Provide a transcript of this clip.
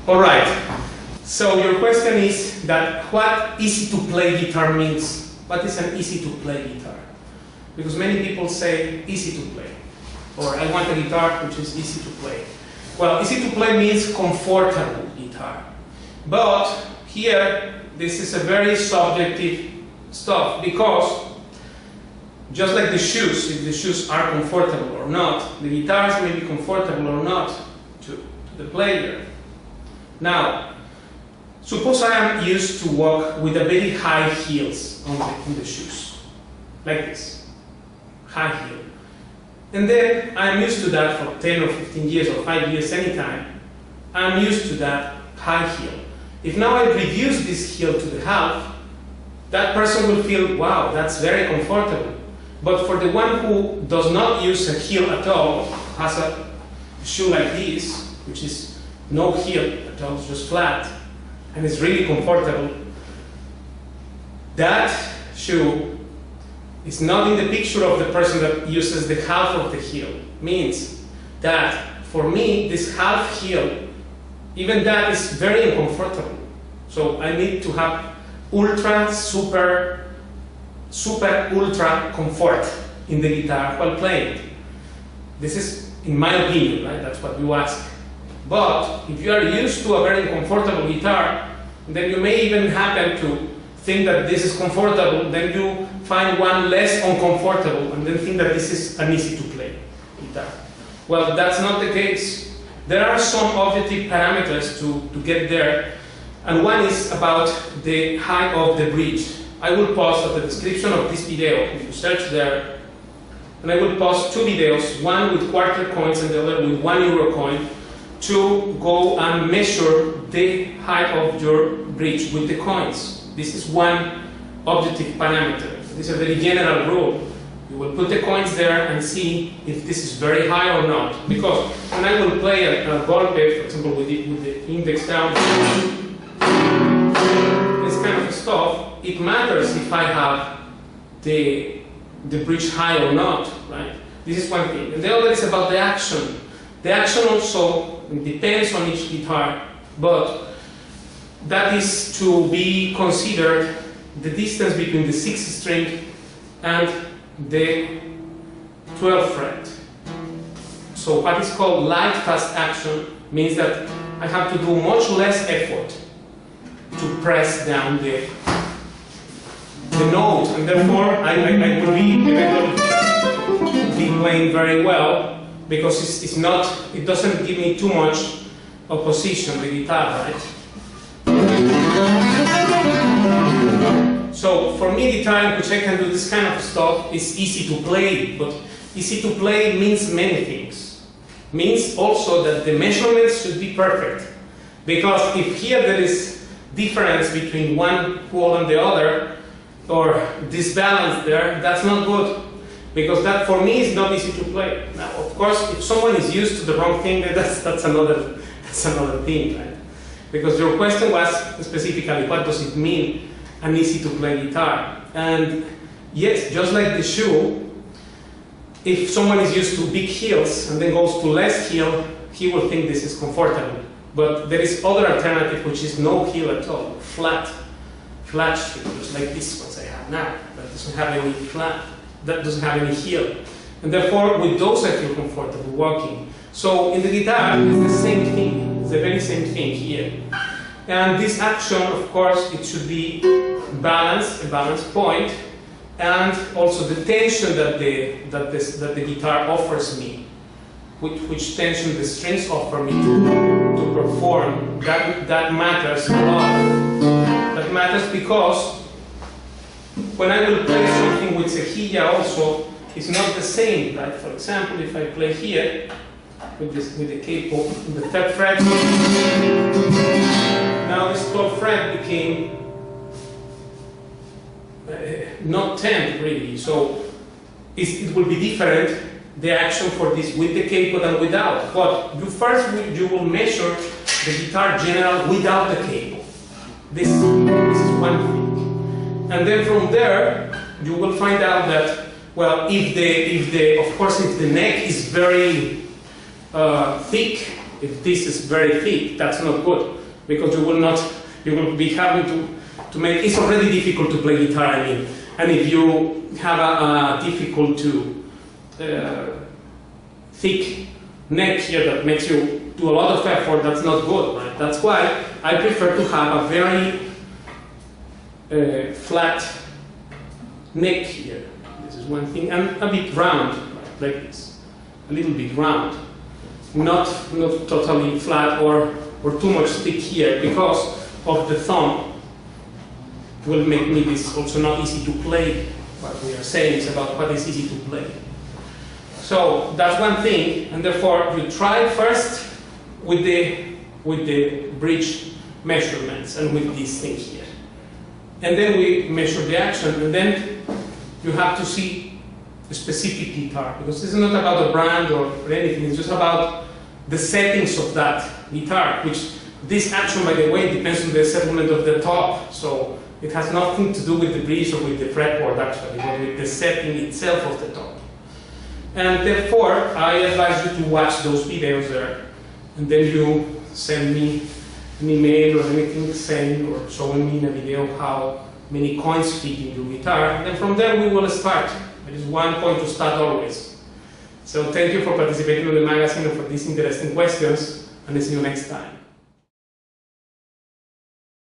All right. So your question is that what easy to play guitar means. What is an easy to play guitar? Because many people say easy to play, or I want a guitar which is easy to play. Well, easy to play means comfortable guitar. But here, this is a very subjective stuff, because just like the shoes, if the shoes are comfortable or not, the guitars may be comfortable or not to the player. Now, suppose I am used to walk with a very high heels on the shoes, like this, high heel. And then I'm used to that for 10 or 15 years or 5 years, anytime. I'm used to that high heel. If now I reduce this heel to the half, that person will feel, wow, that's very comfortable. But for the one who does not use a heel at all, has a shoe like this, which is no heel at all, it's just flat, and it's really comfortable, that shoe is not in the picture of the person that uses the half of the heel. Means that for me, this half heel, even that is very uncomfortable. So I need to have ultra, super, ultra comfort in the guitar while playing. This is, in my opinion, right? That's what you ask. But if you are used to a very comfortable guitar, then you may even happen to think that this is comfortable, then you find one less uncomfortable, and then think that this is an easy to play guitar. Well, that's not the case. There are some objective parameters to get there, and one is about the height of the bridge. I will post at the description of this video, if you search there, and I will post two videos, one with quarter coins and the other with €1 coin, to go and measure the height of your bridge with the coins. This is one objective parameter. This is a very general rule. You will put the coins there and see if this is very high or not. Because when I will play a golpe, for example, with the index down, this kind of stuff, it matters if I have the bridge high or not, right? This is one thing. And the other is about the action. The action also depends on each guitar, but that is to be considered the distance between the 6th string and the 12th fret. So what is called light fast action means that I have to do much less effort to press down the note, and therefore I will be eventually playing very well, because it doesn't give me too much opposition, the guitar, right? So for me, the time in which I can do this kind of stuff is easy to play, but easy to play means many things. Means also that the measurements should be perfect, because if here there is difference between one wall and the other, or disbalance there, that's not good, because that for me is not easy to play. Now, of course, if someone is used to the wrong thing, then that's another thing, right? Because your question was specifically, what does it mean, an easy to play guitar? And yes, just like the shoe, if someone is used to big heels and then goes to less heel, he will think this is comfortable. But there is other alternative, which is no heel at all, flat shoe, just like this ones I have now. That doesn't have any flat, that doesn't have any heel. And therefore, with those I feel comfortable walking. So in the guitar, it's the same thing. It's the very same thing here. And this action, of course, it should be balanced, a balanced point, and also the tension that the guitar offers me, which tension the strings offer me to perform. That matters a lot. That matters because when I will play something with cejilla also, it's not the same, right? For example, if I play here with the capo in the 3rd fret, now this 12th fret became not 10 really, so it will be different, the action for this with the capo than without. But you will measure the guitar general without the capo. This is one thing. And then from there, you will find out that, well, if the neck is very thick, if this is very thick, that's not good. because you will be having to make, it's already difficult to play guitar, I mean, and if you have a difficult to thick neck here that makes you do a lot of effort, that's not good, right? That's why I prefer to have a very flat neck here. This is one thing, and a bit round, like this, a little bit round, not totally flat or too much thick here, because of the thumb. Will make me this also not easy to play. What we are saying is about what is easy to play. So that's one thing, and therefore you try first with the bridge measurements and with this thing here, and then we measure the action, and then you have to see the specific guitar, because this is not about a brand or anything. It's just about the settings of that guitar, which this action, by the way, depends on the settlement of the top. So it has nothing to do with the bridge or with the fretboard, actually, but with the setting itself of the top. And therefore, I advise you to watch those videos there, and then you send me an email or anything saying or showing me in a video how many coins fit in your guitar, and then from there we will start. There is one point to start always. So thank you for participating in the magazine and for these interesting questions, and I'll see you next time.